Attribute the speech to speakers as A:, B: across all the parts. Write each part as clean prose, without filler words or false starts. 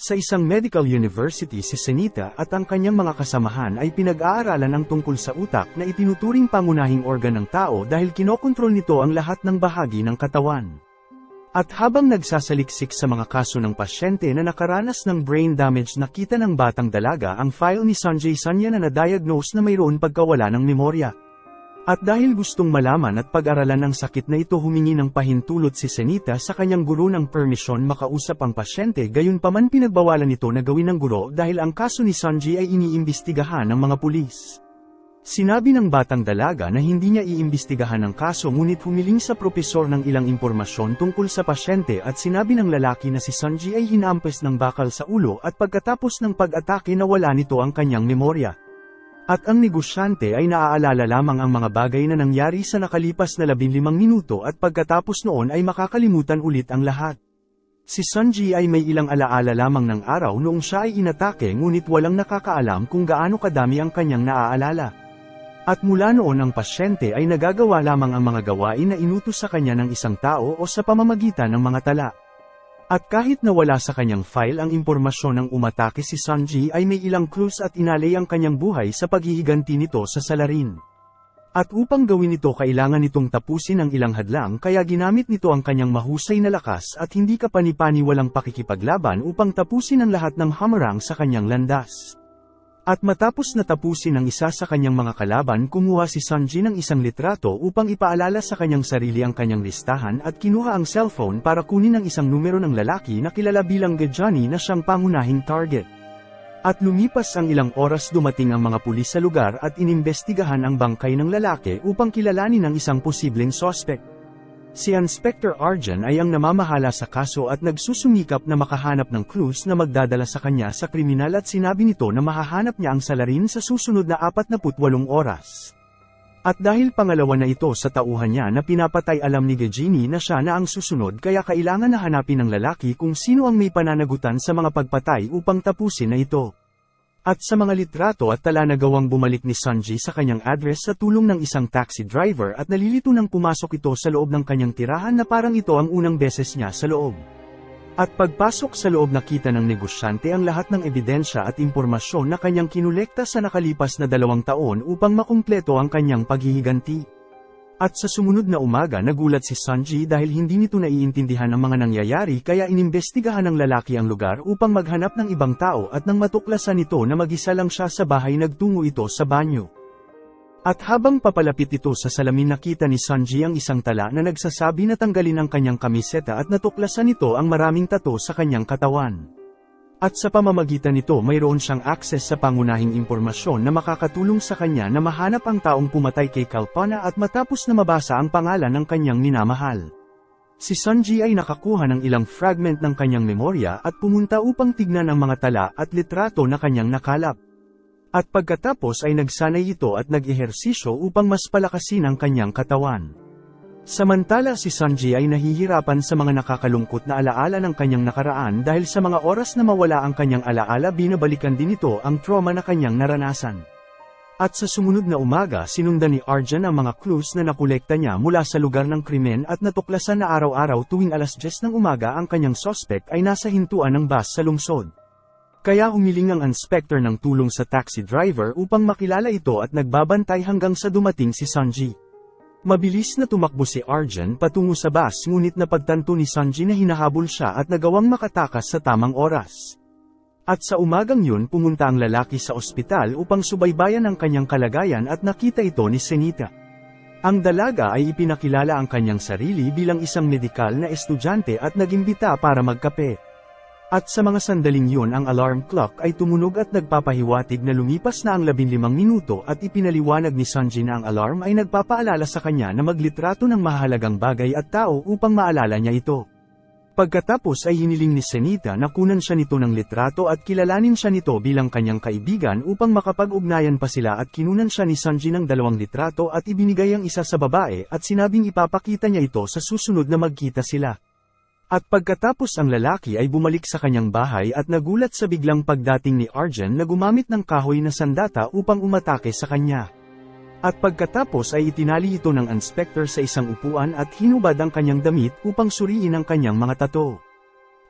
A: Sa isang medical university si Senita at ang kanyang mga kasamahan ay pinag-aaralan ang tungkol sa utak na itinuturing pangunahing organ ng tao dahil kinokontrol nito ang lahat ng bahagi ng katawan. At habang nagsasaliksik sa mga kaso ng pasyente na nakaranas ng brain damage, nakita ng batang dalaga ang file ni Sanjay Sanya na na-diagnose na mayroon pagkawala ng memorya. At dahil gustong malaman at pag-aralan ang sakit na ito, humingi ng pahintulot si Senita sa kanyang guro ng permisyon makausap ang pasyente, gayunpaman pinagbawalan nito na gawin ng guro dahil ang kaso ni Sanjay ay iniimbestigahan ng mga pulis. Sinabi ng batang dalaga na hindi niya iimbestigahan ang kaso, ngunit humiling sa propesor ng ilang impormasyon tungkol sa pasyente at sinabi ng lalaki na si Sanjay ay hinampes ng bakal sa ulo at pagkatapos ng pag-atake nawala nito ang kanyang memorya. At ang negosyante ay naaalala lamang ang mga bagay na nangyari sa nakalipas na 15 minuto at pagkatapos noon ay makakalimutan ulit ang lahat. Si Sanjay ay may ilang alaala lamang ng araw noong siya ay inatake, ngunit walang nakakaalam kung gaano kadami ang kanyang naaalala. At mula noon ang pasyente ay nagagawa lamang ang mga gawain na inutos sa kanya ng isang tao o sa pamamagitan ng mga tala. At kahit na wala sa kanyang file ang impormasyon ng umatake, si Sanjay ay may ilang clues at inalay ang kanyang buhay sa paghihiganti nito sa salarin. At upang gawin ito kailangan nitong tapusin ang ilang hadlang, kaya ginamit nito ang kanyang mahusay na lakas at hindi kapani-paniwalang pakikipaglaban upang tapusin ang lahat ng hamarang sa kanyang landas. At matapos na tapusin ang isa sa kanyang mga kalaban, kumuha si Sanjay ng isang litrato upang ipaalala sa kanyang sarili ang kanyang listahan at kinuha ang cellphone para kunin ang isang numero ng lalaki na kilala bilang Gajani na siyang pangunahing target. At lumipas ang ilang oras, dumating ang mga pulis sa lugar at inimbestigahan ang bangkay ng lalaki upang kilalanin ang isang posibleng suspect. Si Inspector Arjun ay ang namamahala sa kaso at nagsusumikap na makahanap ng clues na magdadala sa kanya sa kriminal, at sinabi nito na mahahanap niya ang salarin sa susunod na 48 oras. At dahil pangalawa na ito sa tauhan niya na pinapatay, alam ni Gajini na siya na ang susunod, kaya kailangan na hanapin ng lalaki kung sino ang may pananagutan sa mga pagpatay upang tapusin na ito. At sa mga litrato at tala nagawang bumalik ni Sanjay sa kanyang address sa tulong ng isang taxi driver, at nalilito nang pumasok ito sa loob ng kanyang tirahan na parang ito ang unang beses niya sa loob. At pagpasok sa loob, nakita ng negosyante ang lahat ng ebidensya at impormasyon na kanyang kinolekta sa nakalipas na 2 taon upang makumpleto ang kanyang paghihiganti. At sa sumunod na umaga nagulat si Sanjay dahil hindi nito naiintindihan ang mga nangyayari, kaya inimbestigahan ng lalaki ang lugar upang maghanap ng ibang tao, at nang matuklasan nito na mag-isa lang siya sa bahay, nagtungo ito sa banyo. At habang papalapit ito sa salamin, nakita ni Sanjay ang isang tala na nagsasabi na tanggalin ang kanyang kamiseta, at natuklasan nito ang maraming tato sa kanyang katawan. At sa pamamagitan nito mayroon siyang access sa pangunahing impormasyon na makakatulong sa kanya na mahanap ang taong pumatay kay Kalpana, at matapos na mabasa ang pangalan ng kanyang minamahal. Si Sanjay ay nakakuha ng ilang fragment ng kanyang memorya at pumunta upang tignan ang mga tala at litrato na kanyang nakalap. At pagkatapos ay nagsanay ito at nag-ehersisyo upang mas palakasin ang kanyang katawan. Samantala si Sanjay ay nahihirapan sa mga nakakalungkot na alaala ng kanyang nakaraan dahil sa mga oras na mawala ang kanyang alaala, binabalikan din ito ang trauma na kanyang naranasan. At sa sumunod na umaga sinundan ni Arjun ang mga clues na nakolekta niya mula sa lugar ng krimen, at natuklasan na araw-araw tuwing 10:00 ng umaga ang kanyang suspect ay nasa hintuan ng bus sa lungsod. Kaya humiling ang inspector ng tulong sa taxi driver upang makilala ito at nagbabantay hanggang sa dumating si Sanjay. Mabilis na tumakbo si Arjun patungo sa bus, ngunit napagtanto ni Sanjay na hinahabol siya at nagawang makatakas sa tamang oras. At sa umagang yun pumunta ang lalaki sa ospital upang subaybayan ang kanyang kalagayan, at nakita ito ni Senita. Ang dalaga ay ipinakilala ang kanyang sarili bilang isang medikal na estudyante at nagimbita para magkape. At sa mga sandaling yun ang alarm clock ay tumunog at nagpapahiwatig na lumipas na ang 15 minuto, at ipinaliwanag ni Sanjay na ang alarm ay nagpapaalala sa kanya na maglitrato ng mahalagang bagay at tao upang maalala niya ito. Pagkatapos ay hiniling ni Senita na kunan siya nito ng litrato at kilalanin siya nito bilang kanyang kaibigan upang makapag-ugnayan pa sila, at kinunan siya ni Sanjay ng 2 litrato at ibinigay ang isa sa babae at sinabing ipapakita niya ito sa susunod na magkita sila. At pagkatapos ang lalaki ay bumalik sa kanyang bahay at nagulat sa biglang pagdating ni Arjun na gumamit ng kahoy na sandata upang umatake sa kanya. At pagkatapos ay itinali ito ng inspector sa isang upuan at hinubad ang kanyang damit upang suriin ang kanyang mga tato.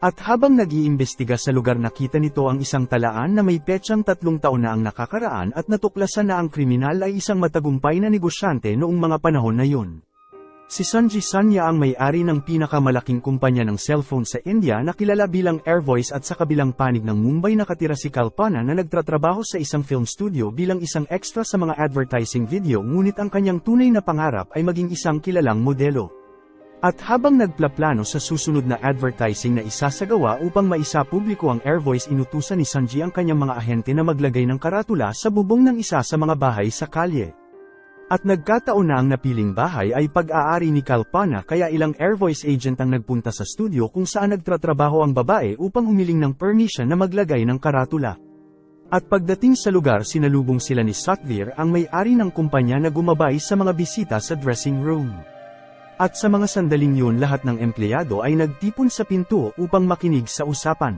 A: At habang nag-iimbestiga sa lugar nakita nito ang isang talaan na may petsang 3 taon na ang nakakaraan at natuklasan na ang kriminal ay isang matagumpay na negosyante noong mga panahon na yun. Si Sanjay Sanya ang may-ari ng pinakamalaking kumpanya ng cellphone sa India na kilala bilang Airvoice at sa kabilang panig ng Mumbai nakatira si Kalpana na nagtatrabaho sa isang film studio bilang isang extra sa mga advertising video ngunit ang kanyang tunay na pangarap ay maging isang kilalang modelo. At habang nagplaplano sa susunod na advertising na isasagawa upang maisapubliko ang Airvoice inutusan ni Sanjay ang kanyang mga ahente na maglagay ng karatula sa bubong ng isa sa mga bahay sa kalye. At nagkataon na ang napiling bahay ay pag-aari ni Kalpana kaya ilang Airvoice agent ang nagpunta sa studio kung saan nagtatrabaho ang babae upang humiling ng permission na maglagay ng karatula. At pagdating sa lugar sinalubong sila ni Satvir ang may-ari ng kumpanya na gumabay sa mga bisita sa dressing room. At sa mga sandaling yun lahat ng empleyado ay nagtipon sa pinto upang makinig sa usapan.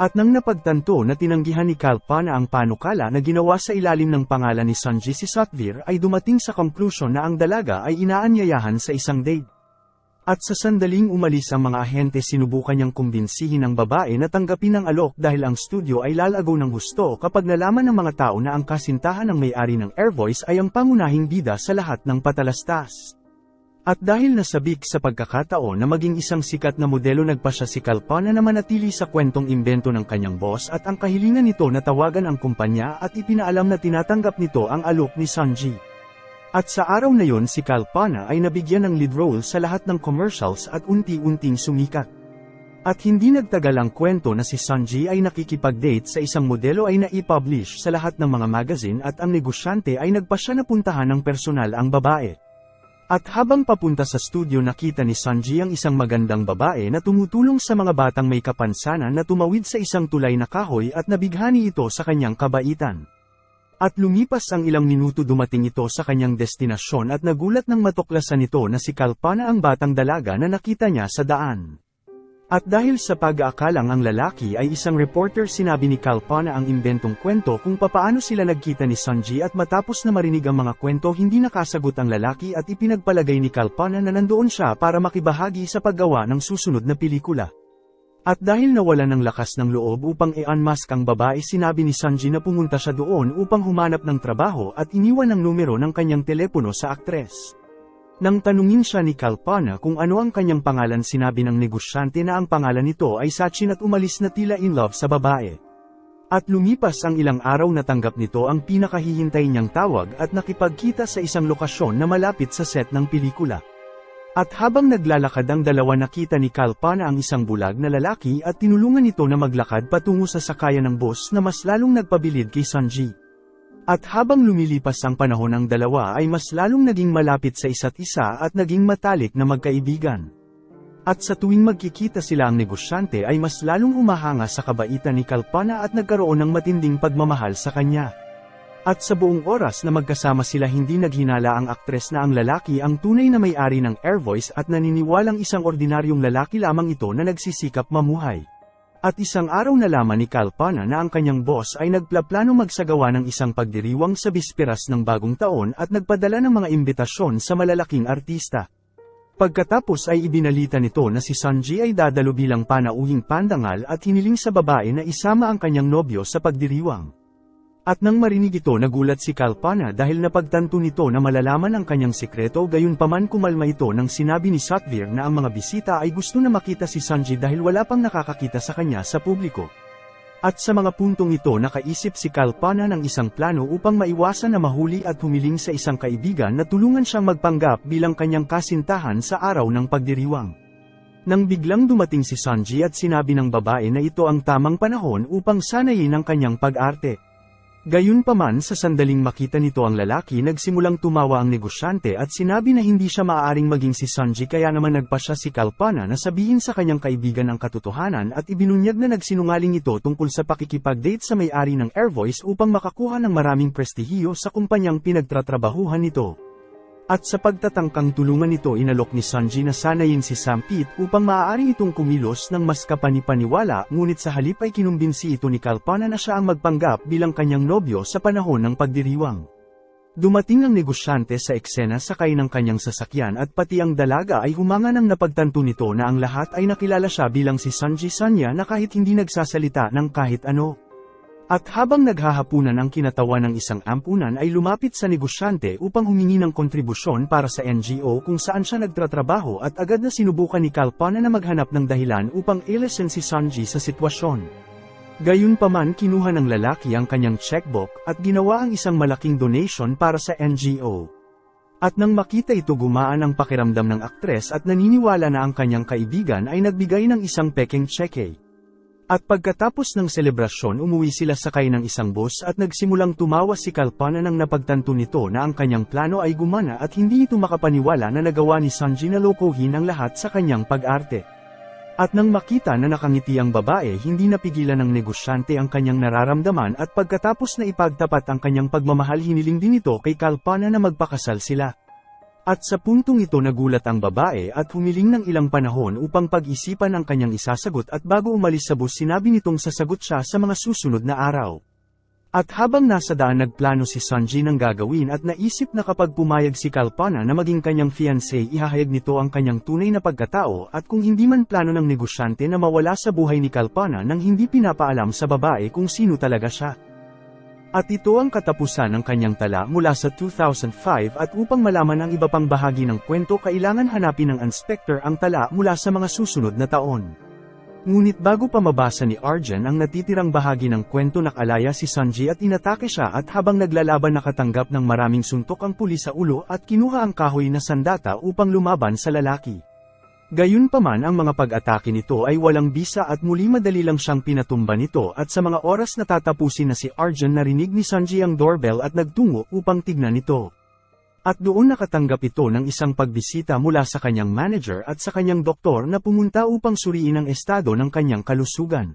A: At nang napagtanto na tinanggihan ni Kalpana ang panukala na ginawa sa ilalim ng pangalan ni Sanjay si Satvir ay dumating sa conclusion na ang dalaga ay inaanyayahan sa isang date. At sa sandaling umalis ang mga ahente sinubukan niyang kumbinsihin ang babae na tanggapin ang alok dahil ang studio ay lalago ng husto kapag nalaman ng mga tao na ang kasintahan ng may-ari ng Airvoice ay ang pangunahing bida sa lahat ng patalastas. At dahil nasabik sa pagkakataon na maging isang sikat na modelo nagpasya si Kalpana na manatili sa kwentong imbento ng kanyang boss at ang kahilingan nito na tawagan ang kumpanya at ipinaalam na tinatanggap nito ang alok ni Sanjay. At sa araw na yon si Kalpana ay nabigyan ng lead role sa lahat ng commercials at unti-unting sumikat. At hindi nagtagal ang kwento na si Sanjay ay nakikipag-date sa isang modelo ay naipublish sa lahat ng mga magazine at ang negosyante ay nagpasya na puntahan ng personal ang babae. At habang papunta sa studio nakita ni Sanjay ang isang magandang babae na tumutulong sa mga batang may kapansanan na tumawid sa isang tulay na kahoy at nabighani ito sa kanyang kabaitan. At lumipas ang ilang minuto dumating ito sa kanyang destinasyon at nagulat nang matuklasan nito na si Kalpana ang batang dalaga na nakita niya sa daan. At dahil sa pag-aakalang ang lalaki ay isang reporter sinabi ni Kalpana ang imbentong kwento kung papaano sila nagkita ni Sanjay at matapos na marinig ang mga kwento hindi nakasagot ang lalaki at ipinagpalagay ni Kalpana na nandoon siya para makibahagi sa paggawa ng susunod na pelikula. At dahil nawalan ng lakas ng loob upang i-unmask ang babae sinabi ni Sanjay na pumunta siya doon upang humanap ng trabaho at iniwan ang numero ng kanyang telepono sa aktres. Nang tanungin siya ni Kalpana kung ano ang kanyang pangalan sinabi ng negosyante na ang pangalan nito ay Sachin at umalis na tila in love sa babae. At lumipas ang ilang araw natanggap nito ang pinakahihintay niyang tawag at nakipagkita sa isang lokasyon na malapit sa set ng pelikula. At habang naglalakad ang dalawa nakita ni Kalpana ang isang bulag na lalaki at tinulungan ito na maglakad patungo sa sakayan ng bus na mas lalong nagpabilid kay Sanjay. At habang lumilipas ang panahon ang dalawa ay mas lalong naging malapit sa isa't isa at naging matalik na magkaibigan. At sa tuwing magkikita sila ang negosyante ay mas lalong humahanga sa kabaitan ni Kalpana at nagkaroon ng matinding pagmamahal sa kanya. At sa buong oras na magkasama sila hindi naghinala ang aktres na ang lalaki ang tunay na may-ari ng Airvoice at naniniwalang isang ordinaryong lalaki lamang ito na nagsisikap mamuhay. At isang araw nalaman ni Kalpana na ang kanyang boss ay nagplaplano magsagawa ng isang pagdiriwang sa bisperas ng bagong taon at nagpadala ng mga imbitasyon sa malalaking artista. Pagkatapos ay ibinalita nito na si Sanjay ay dadalo bilang panauhing pandangal at hiniling sa babae na isama ang kanyang nobyo sa pagdiriwang. At nang marinig ito nagulat si Kalpana dahil napagtanto nito na malalaman ang kanyang sikreto gayunpaman kumalma ito nang sinabi ni Satvir na ang mga bisita ay gusto na makita si Sanjay dahil wala pang nakakakita sa kanya sa publiko. At sa mga puntong ito nakaisip si Kalpana ng isang plano upang maiwasan na mahuli at humiling sa isang kaibigan na tulungan siyang magpanggap bilang kanyang kasintahan sa araw ng pagdiriwang. Nang biglang dumating si Sanjay at sinabi ng babae na ito ang tamang panahon upang sanayin ang kanyang pag-arte. Gayunpaman sa sandaling makita nito ang lalaki nagsimulang tumawa ang negosyante at sinabi na hindi siya maaaring maging si Sanjay kaya naman nagpasya si Kalpana na sabihin sa kanyang kaibigan ang katotohanan at ibinunyag na nagsinungaling ito tungkol sa pakikipag-date sa may-ari ng Airvoice upang makakuha ng maraming prestihiyo sa kumpanyang pinagtatrabahuhan nito. At sa pagtatangkang tulungan nito inalok ni Sanjay na sanayin si Sampit upang maaari itong kumilos ng mas kapanipaniwala ngunit sa halip ay kinumbinsi ito ni Kalpana na siya ang magpanggap bilang kanyang nobyo sa panahon ng pagdiriwang. Dumating ang negosyante sa eksena sakay ng kanyang sasakyan at pati ang dalaga ay humanga nang napagtanto nito na ang lahat ay nakilala siya bilang si Sanji Sanya na kahit hindi nagsasalita ng kahit ano. At habang naghahapunan ang kinatawan ng isang ampunan ay lumapit sa negosyante upang humingi ng kontribusyon para sa NGO kung saan siya nagtatrabaho at agad na sinubukan ni Kalpana na maghanap ng dahilan upang ilisin si Sanji sa sitwasyon. Gayunpaman kinuha ng lalaki ang kanyang checkbook at ginawa ang isang malaking donation para sa NGO. At nang makita ito gumaan ang pakiramdam ng aktres at naniniwala na ang kanyang kaibigan ay nagbigay ng isang pekeng tseke. At pagkatapos ng selebrasyon umuwi sila sakay ng isang bus at nagsimulang tumawa si Kalpana nang napagtanto nito na ang kanyang plano ay gumana at hindi ito makapaniwala na nagawa ni Sanji na lokohin ang lahat sa kanyang pag-arte. At nang makita na nakangiti ang babae hindi napigilan ng negosyante ang kanyang nararamdaman at pagkatapos na ipagtapat ang kanyang pagmamahal hiniling din ito kay Kalpana na magpakasal sila. At sa puntong ito nagulat ang babae at humiling ng ilang panahon upang pag-isipan ang kanyang isasagot at bago umalis sa bus sinabi nitong sasagot siya sa mga susunod na araw. At habang nasa daan nagplano si Sanji ng gagawin at naisip na kapag pumayag si Kalpana na maging kanyang fiancé ihahayag nito ang kanyang tunay na pagkatao at kung hindi man plano ng negosyante na mawala sa buhay ni Kalpana nang hindi pinapaalam sa babae kung sino talaga siya. At ito ang katapusan ng kanyang tala mula sa 2005 at upang malaman ang iba pang bahagi ng kwento kailangan hanapin ng inspector ang tala mula sa mga susunod na taon. Ngunit bago pa mabasa ni Arjun ang natitirang bahagi ng kwento nakalaya si Sanji at inatake siya at habang naglalaban nakatanggap ng maraming suntok ang pulis sa ulo at kinuha ang kahoy na sandata upang lumaban sa lalaki. Gayunpaman ang mga pag-atake nito ay walang bisa at muli madali lang siyang pinatumba nito at sa mga oras na tatapusin na si Arjun narinig ni Sanji ang doorbell at nagtungo upang tignan ito. At doon nakatanggap ito ng isang pagbisita mula sa kanyang manager at sa kanyang doktor na pumunta upang suriin ang estado ng kanyang kalusugan.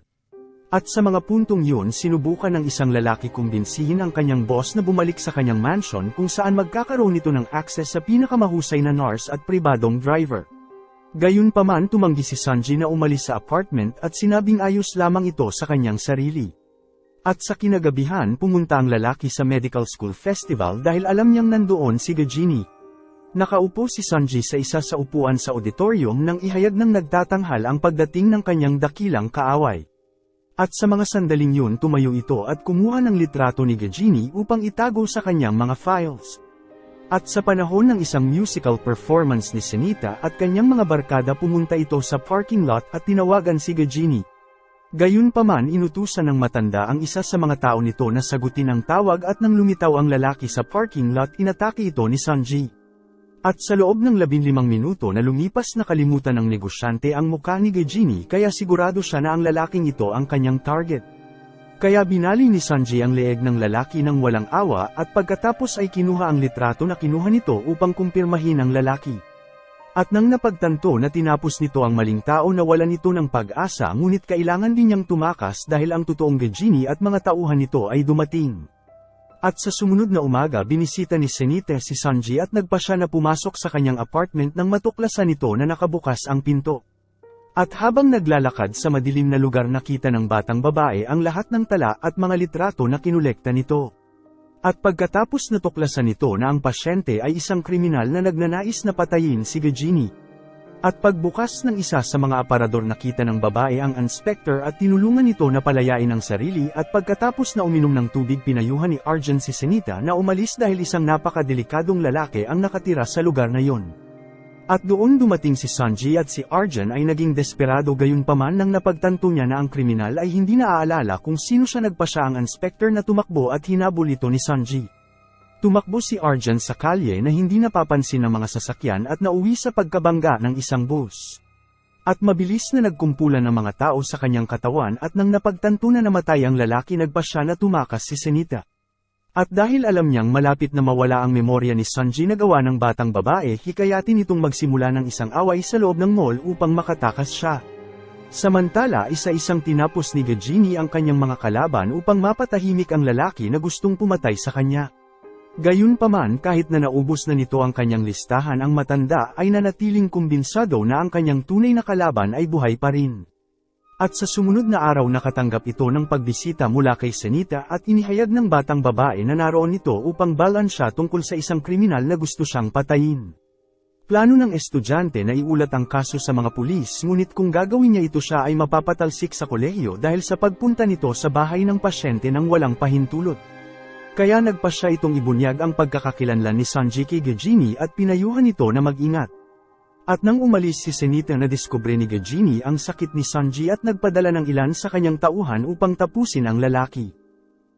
A: At sa mga puntong yun sinubukan ng isang lalaki kumbinsihin ang kanyang boss na bumalik sa kanyang mansion kung saan magkakaroon ito ng access sa pinakamahusay na nurse at pribadong driver. Gayunpaman tumanggi si Sanji na umalis sa apartment at sinabing ayos lamang ito sa kanyang sarili. At sa kinagabihan pumunta ang lalaki sa medical school festival dahil alam niyang nandoon si Gajini. Nakaupo si Sanji sa isa sa upuan sa auditorium nang ihayag ng nagtatanghal ang pagdating ng kanyang dakilang kaaway. At sa mga sandaling yun tumayo ito at kumuha ng litrato ni Gajini upang itago sa kanyang mga files. At sa panahon ng isang musical performance ni Senita at kanyang mga barkada pumunta ito sa parking lot at tinawagan si Gajini. Gayunpaman inutusan ng matanda ang isa sa mga tao nito na sagutin ang tawag at nang lumitaw ang lalaki sa parking lot inatake ito ni Sanji. At sa loob ng 15 minuto na lumipas nakalimutan ng negosyante ang mukha ni Gajini kaya sigurado siya na ang lalaking ito ang kanyang target. Kaya binali ni Sanji ang leeg ng lalaki ng walang awa at pagkatapos ay kinuha ang litrato na kinuha nito upang kumpirmahin ang lalaki. At nang napagtanto na tinapos nito ang maling tao nawalan ito ng pag-asa ngunit kailangan din niyang tumakas dahil ang totoong Gajini at mga tauhan nito ay dumating. At sa sumunod na umaga binisita ni Senite si Sanji at nagpa siya na pumasok sa kanyang apartment nang matuklasan nito na nakabukas ang pinto. At habang naglalakad sa madilim na lugar nakita ng batang babae ang lahat ng tala at mga litrato na kinolekta nito. At pagkatapos natuklasan nito na ang pasyente ay isang kriminal na nagnanais na patayin si Gajini. At pagbukas ng isa sa mga aparador nakita ng babae ang inspector at tinulungan nito na palayain ang sarili at pagkatapos na uminom ng tubig pinayuhan ni Arjun si Senita na umalis dahil isang napakadelikadong lalaki ang nakatira sa lugar na yon. At doon dumating si Sanji at si Arjun ay naging desperado gayunpaman nang napagtanto niya na ang kriminal ay hindi naaalala kung sino siya nagpasya ang inspector na tumakbo at hinabol ito ni Sanji. Tumakbo si Arjun sa kalye na hindi napapansin ng mga sasakyan at nauwi sa pagkabangga ng isang bus. At mabilis na nagkumpulan ng mga tao sa kanyang katawan at nang napagtanto na namatay ang lalaki nagpasya na tumakas si Senita. At dahil alam niyang malapit na mawala ang memorya ni Sanji na gawa ng batang babae hikayatin itong magsimula ng isang away sa loob ng mall upang makatakas siya. Samantala isa-isang tinapos ni Gajini ang kanyang mga kalaban upang mapatahimik ang lalaki na gustong pumatay sa kanya. Gayunpaman kahit na naubos na nito ang kanyang listahan ang matanda ay nanatiling kumbinsado na ang kanyang tunay na kalaban ay buhay pa rin. At sa sumunod na araw nakatanggap ito ng pagbisita mula kay Senita at inihayag ng batang babae na naroon ito upang balaan siya tungkol sa isang kriminal na gusto siyang patayin. Plano ng estudyante na iulat ang kaso sa mga pulis, ngunit kung gagawin niya ito siya ay mapapatalsik sa kolehiyo dahil sa pagpunta nito sa bahay ng pasyente nang walang pahintulot. Kaya nagpasya itong ibunyag ang pagkakakilanlan ni Sanji kay Gajini at pinayuhan ito na mag-ingat. At nang umalis si Senita na diskubre ni Gajini ang sakit ni Sanji at nagpadala ng ilan sa kanyang tauhan upang tapusin ang lalaki.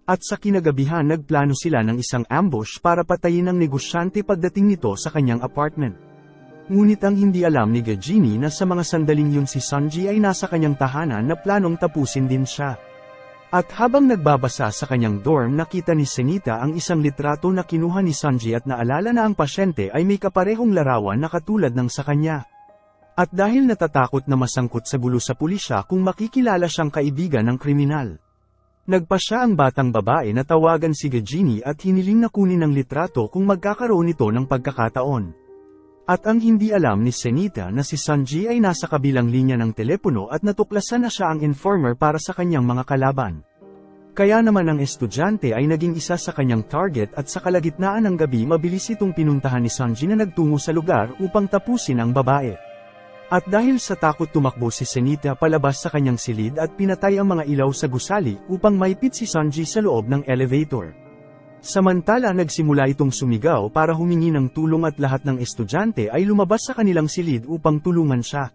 A: At sa kinagabihan nagplano sila ng isang ambush para patayin ang negosyante pagdating nito sa kanyang apartment. Ngunit ang hindi alam ni Gajini na sa mga sandaling yun si Sanji ay nasa kanyang tahanan na planong tapusin din siya. At habang nagbabasa sa kanyang dorm nakita ni Senita ang isang litrato na kinuha ni Sanji at naalala na ang pasyente ay may kaparehong larawan na katulad ng sa kanya. At dahil natatakot na masangkot sa gulo sa pulisya kung makikilala siyang kaibigan ng kriminal. Nagpasya ang batang babae na tawagan si Gajini at hiniling na kunin ang litrato kung magkakaroon ito ng pagkakataon. At ang hindi alam ni Senita na si Sanji ay nasa kabilang linya ng telepono at natuklasan na siya ang informer para sa kanyang mga kalaban. Kaya naman ang estudyante ay naging isa sa kanyang target at sa kalagitnaan ng gabi mabilis itong pinuntahan ni Sanji na nagtungo sa lugar upang tapusin ang babae. At dahil sa takot tumakbo si Senita palabas sa kanyang silid at pinatay ang mga ilaw sa gusali upang maipit si Sanji sa loob ng elevator. Samantala nagsimula itong sumigaw para humingi ng tulong at lahat ng estudyante ay lumabas sa kanilang silid upang tulungan siya.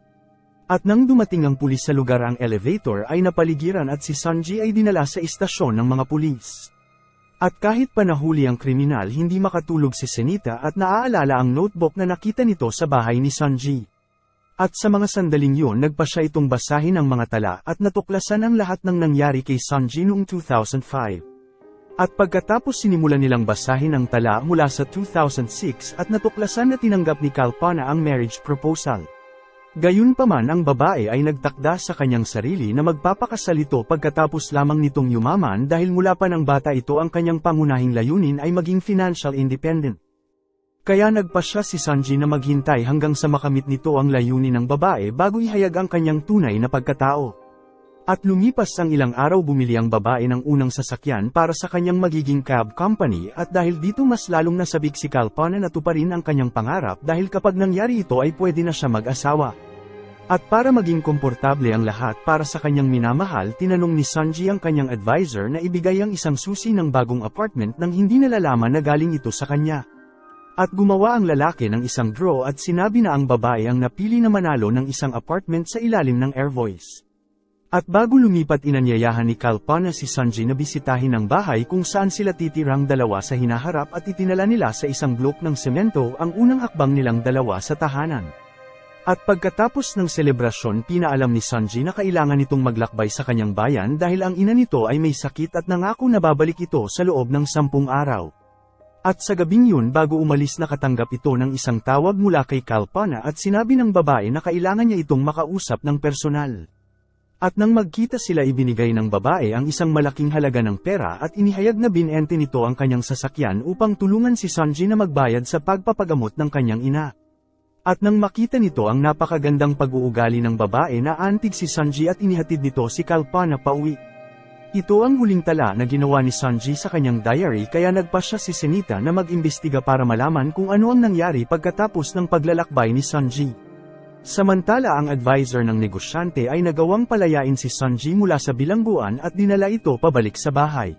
A: At nang dumating ang pulis sa lugar ang elevator ay napaligiran at si Sanji ay dinala sa istasyon ng mga pulis. At kahit pa nahuli ang kriminal hindi makatulog si Senita at naaalala ang notebook na nakita nito sa bahay ni Sanji. At sa mga sandaling yun nagpasya itong basahin ang mga tala at natuklasan ang lahat ng nangyari kay Sanji noong 2005. At pagkatapos sinimulan nilang basahin ang tala mula sa 2006 at natuklasan na tinanggap ni Kalpana ang marriage proposal. Gayunpaman ang babae ay nagtakda sa kanyang sarili na magpapakasal ito pagkatapos lamang nitong yumaman dahil mula pa ng bata ito ang kanyang pangunahing layunin ay maging financial independent. Kaya nagpasya si Sanji na maghintay hanggang sa makamit nito ang layunin ng babae bago ihayag ang kanyang tunay na pagkatao. At lumipas ang ilang araw bumili ang babae ng unang sasakyan para sa kanyang magiging cab company at dahil dito mas lalong nasabik si Kalpana na tuparin ang kanyang pangarap dahil kapag nangyari ito ay pwede na siya mag-asawa. At para maging komportable ang lahat para sa kanyang minamahal tinanong ni Sanji ang kanyang advisor na ibigay ang isang susi ng bagong apartment nang hindi nalalaman na galing ito sa kanya. At gumawa ang lalaki ng isang draw at sinabi na ang babae ang napili na manalo ng isang apartment sa ilalim ng Air Voice. At bago lumipat inanyayahan ni Kalpana si Sanji na bisitahin ang bahay kung saan sila titirang dalawa sa hinaharap at itinala nila sa isang blok ng semento ang unang hakbang nilang dalawa sa tahanan. At pagkatapos ng selebrasyon pinaalam ni Sanji na kailangan nitong maglakbay sa kanyang bayan dahil ang ina nito ay may sakit at nangako na babalik ito sa loob ng 10 araw. At sa gabing yun bago umalis nakatanggap ito ng isang tawag mula kay Kalpana at sinabi ng babae na kailangan niya itong makausap ng personal. At nang magkita sila ibinigay ng babae ang isang malaking halaga ng pera at inihayag na binente nito ang kanyang sasakyan upang tulungan si Sanji na magbayad sa pagpapagamot ng kanyang ina. At nang makita nito ang napakagandang pag-uugali ng babae na antig si Sanji at inihatid nito si Kalpana pauwi. Ito ang huling tala na ginawa ni Sanji sa kanyang diary kaya nagpasya si Senita na mag-imbestiga para malaman kung ano ang nangyari pagkatapos ng paglalakbay ni Sanji. Samantala ang advisor ng negosyante ay nagawang palayain si Sanji mula sa bilangguan at dinala ito pabalik sa bahay.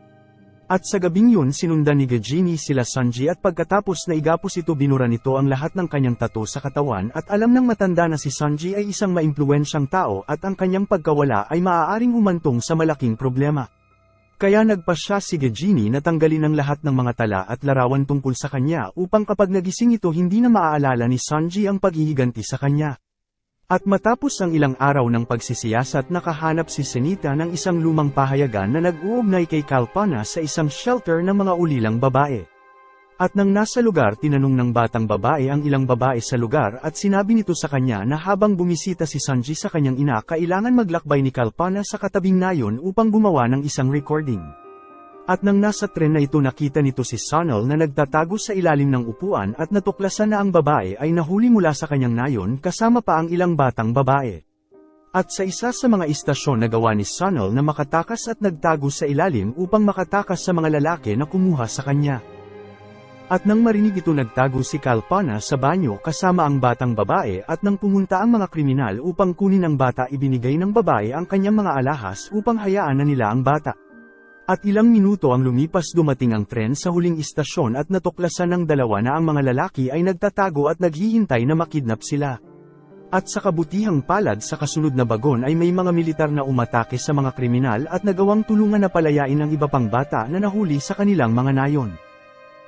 A: At sa gabing yun sinundan ni Gajini sila Sanji at pagkatapos na igapos ito binura nito ang lahat ng kanyang tattoo sa katawan at alam ng matanda na si Sanji ay isang maimpluwensyang tao at ang kanyang pagkawala ay maaaring humantong sa malaking problema. Kaya nagpasya si Gajini na tanggalin ang lahat ng mga tala at larawan tungkol sa kanya upang kapag nagising ito hindi na maaalala ni Sanji ang paghihiganti sa kanya. At matapos ang ilang araw ng pagsisiyasat nakahanap si Senita ng isang lumang pahayagan na nag-uugnay kay Kalpana sa isang shelter ng mga ulilang babae. At nang nasa lugar tinanong ng batang babae ang ilang babae sa lugar at sinabi nito sa kanya na habang bumisita si Sanji sa kanyang ina kailangan maglakbay ni Kalpana sa katabing nayon upang gumawa ng isang recording. At nang nasa tren na ito nakita nito si Sonal na nagtatago sa ilalim ng upuan at natuklasan na ang babae ay nahuli mula sa kanyang nayon kasama pa ang ilang batang babae. At sa isa sa mga istasyon na gawa ni Sunil na makatakas at nagtago sa ilalim upang makatakas sa mga lalaki na kumuha sa kanya. At nang marinig ito nagtago si Kalpana sa banyo kasama ang batang babae at nang pumunta ang mga kriminal upang kunin ang bata ibinigay ng babae ang kanyang mga alahas upang hayaan na nila ang bata. At ilang minuto ang lumipas dumating ang tren sa huling istasyon at natuklasan ng dalawa na ang mga lalaki ay nagtatago at naghihintay na makidnap sila. At sa kabutihang palad sa kasunod na bagon ay may mga militar na umatake sa mga kriminal at nagawang tulungan na palayain ang iba pang bata na nahuli sa kanilang mga nayon.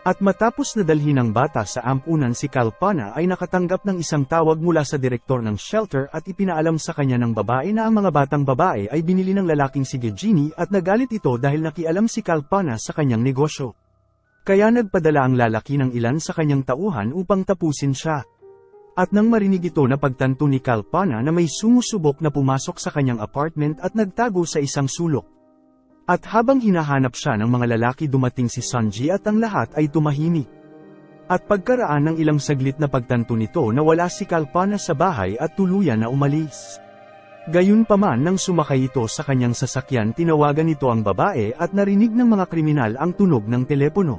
A: At matapos na dalhin ang bata sa ampunan si Kalpana ay nakatanggap ng isang tawag mula sa direktor ng shelter at ipinaalam sa kanya ng babae na ang mga batang babae ay binili ng lalaking si Gajini at nagalit ito dahil nakialam si Kalpana sa kanyang negosyo. Kaya nagpadala ang lalaki ng ilan sa kanyang tauhan upang tapusin siya. At nang marinig ito na pagtanto ni Kalpana na may sumusubok na pumasok sa kanyang apartment at nagtago sa isang sulok. At habang hinahanap siya ng mga lalaki dumating si Sanji at ang lahat ay tumahimik. At pagkaraan ng ilang saglit na pagtanto nito na wala si Kalpana sa bahay at tuluyan na umalis. Gayunpaman nang sumakay ito sa kanyang sasakyan tinawagan nito ang babae at narinig ng mga kriminal ang tunog ng telepono.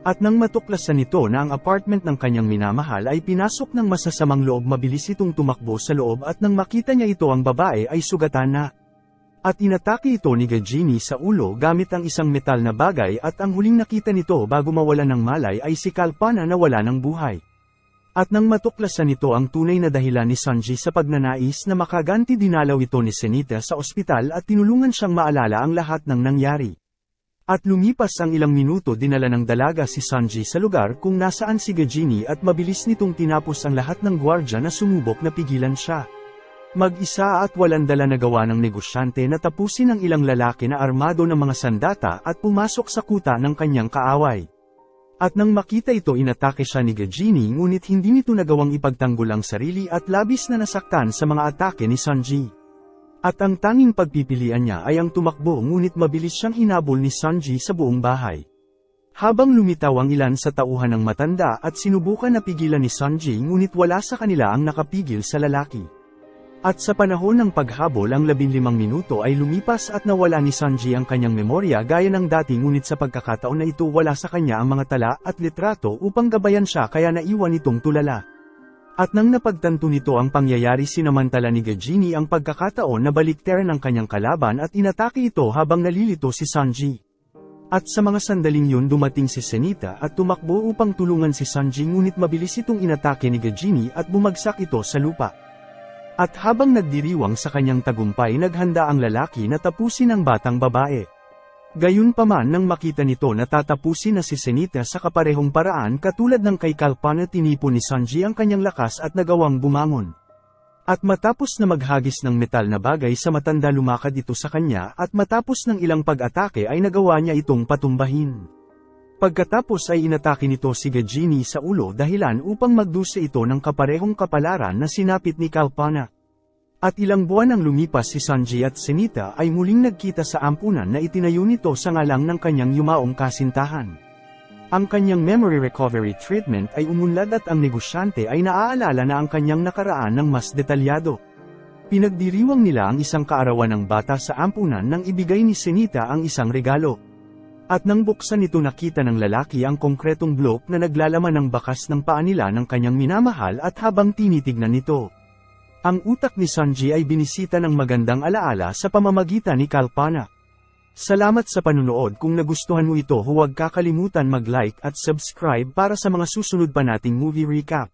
A: At nang matuklasan nito na ang apartment ng kanyang minamahal ay pinasok ng masasamang loob mabilis itong tumakbo sa loob at nang makita niya ito ang babae ay sugatan na. At inatake ito ni Gajini sa ulo gamit ang isang metal na bagay at ang huling nakita nito bago mawalan ng malay ay si Kalpana na wala ng buhay. At nang matuklasan nito ang tunay na dahilan ni Sanji sa pagnanais na makaganti dinalaw ito ni Senita sa ospital at tinulungan siyang maalala ang lahat ng nangyari. At lumipas ang ilang minuto dinala ng dalaga si Sanji sa lugar kung nasaan si Gajini at mabilis nitong tinapos ang lahat ng gwardya na sumubok na pigilan siya. Mag-isa at walang dala na gawa ng negosyante na tapusin ang ilang lalaki na armado ng mga sandata at pumasok sa kuta ng kanyang kaaway. At nang makita ito inatake siya ni Gajini ngunit hindi nito nagawang ipagtanggol ang sarili at labis na nasaktan sa mga atake ni Sanji. At ang tanging pagpipilian niya ay ang tumakbo ngunit mabilis siyang hinabol ni Sanji sa buong bahay. Habang lumitaw ang ilan sa tauhan ng matanda at sinubukan na pigilan ni Sanji ngunit wala sa kanila ang nakapigil sa lalaki. At sa panahon ng paghabol ang 15 minuto ay lumipas at nawala ni Sanji ang kanyang memorya gaya ng dati ngunit sa pagkakataon na ito wala sa kanya ang mga tala at litrato upang gabayan siya kaya naiwan itong tulala. At nang napagtanto nito ang pangyayari sinamantala ni Gajini ang pagkakataon na baliktaran ang kanyang kalaban at inatake ito habang nalilito si Sanji. At sa mga sandaling yun dumating si Senita at tumakbo upang tulungan si Sanji ngunit mabilis itong inatake ni Gajini at bumagsak ito sa lupa. At habang nagdiriwang sa kanyang tagumpay naghanda ang lalaki na tapusin ang batang babae. Gayunpaman nang makita nito na tatapusin na si Senita sa kaparehong paraan katulad ng kay Kalpana tinipon ni Sanji ang kanyang lakas at nagawang bumangon. At matapos na maghagis ng metal na bagay sa matanda lumakad ito sa kanya at matapos ng ilang pag-atake ay nagawa niya itong patumbahin. Pagkatapos ay inatake nito si Gajini sa ulo dahilan upang magdusa ito ng kaparehong kapalaran na sinapit ni Kalpana. At ilang buwan ang lumipas si Sanji at Senita ay muling nagkita sa ampunan na itinayo nito sa ngalang ng kanyang yumaong kasintahan. Ang kanyang memory recovery treatment ay umunlad at ang negosyante ay naaalala na ang kanyang nakaraan ng mas detalyado. Pinagdiriwang nila ang isang kaarawan ng bata sa ampunan nang ibigay ni Senita ang isang regalo. At nang buksan nito nakita ng lalaki ang konkretong bloke na naglalaman ng bakas ng paa nila ng kanyang minamahal at habang tinitignan nito. Ang utak ni Sanji ay binisita ng magandang alaala sa pamamagitan ni Kalpana. Salamat sa panunood. Kung nagustuhan mo ito huwag kakalimutan mag-like at subscribe para sa mga susunod pa nating movie recap.